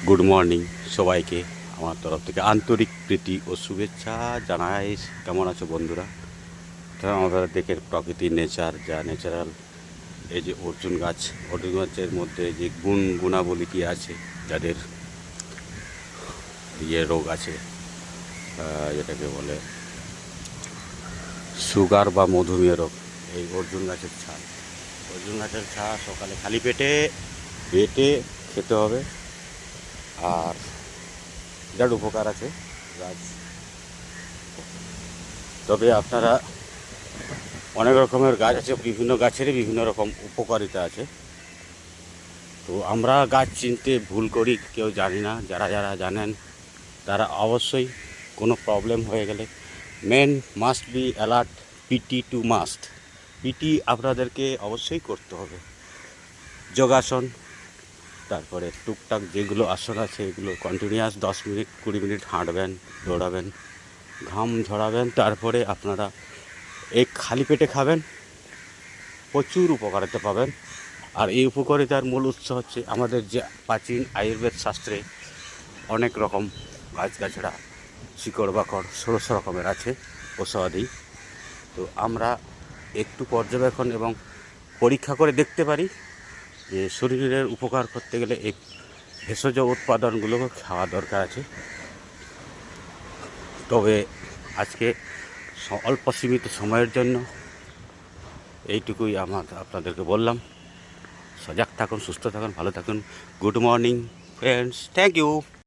Good morning সবাইকে আমার তরফ থেকে আন্তরিক প্রীতি ও শুভেচ্ছা জানাই। কেমন আছো বন্ধুরা? আমাদের দেখে প্রকৃতির নেচার, যা ন্যাচারাল, এই যে অর্জুন গাছের মধ্যে যে গুণাবলী কী আছে, যাদের রোগ আছে, যেটাকে বলে সুগার বা মধুমেহ রোগ, এই অর্জুন গাছের ছাল সকালে খালি পেটে বেটে খেতে হবে। আর বিরাট উপকার আছে গাছ। তবে আপনারা অনেক রকমের গাছ আছে, বিভিন্ন গাছেরই বিভিন্ন রকম উপকারিতা আছে। তো আমরা গাছ চিনতে ভুল করি, কেউ জানি না। যারা যারা জানেন তারা অবশ্যই কোনো প্রবলেম হয়ে গেলে মেন মাস্ট বি অ্যালার্ট, পিটি টু মাস্ট। পিটি আপনাদেরকে অবশ্যই করতে হবে, যোগাসন, তারপরে টুকটাক যেগুলো আসন আছে এগুলো কন্টিনিউয়াস 10 মিনিট 20 মিনিট হাঁটবেন, দৌড়াবেন, ঘাম ঝরাবেন। তারপরে আপনারা এই খালি পেটে খাবেন, প্রচুর উপকারিতা পাবেন। আর এই উপকারিতার মূল উৎস হচ্ছে আমাদের যে প্রাচীন আয়ুর্বেদ শাস্ত্রে অনেক রকম গাছগাছড়া, শিকড় বাকড় 16 রকমের আছে ঔষধি। তো আমরা একটু পর্যবেক্ষণ এবং পরীক্ষা করে দেখতে পারি যে শরীরের উপকার করতে গেলে এই ভেষজ উৎপাদনগুলোকে খাওয়া দরকার আছে। তবে আজকে অল্প সীমিত সময়ের জন্য এইটুকুই আপনাদেরকে বললাম। সজাগ থাকুন, সুস্থ থাকুন, ভালো থাকুন। Good morning friends, thank you.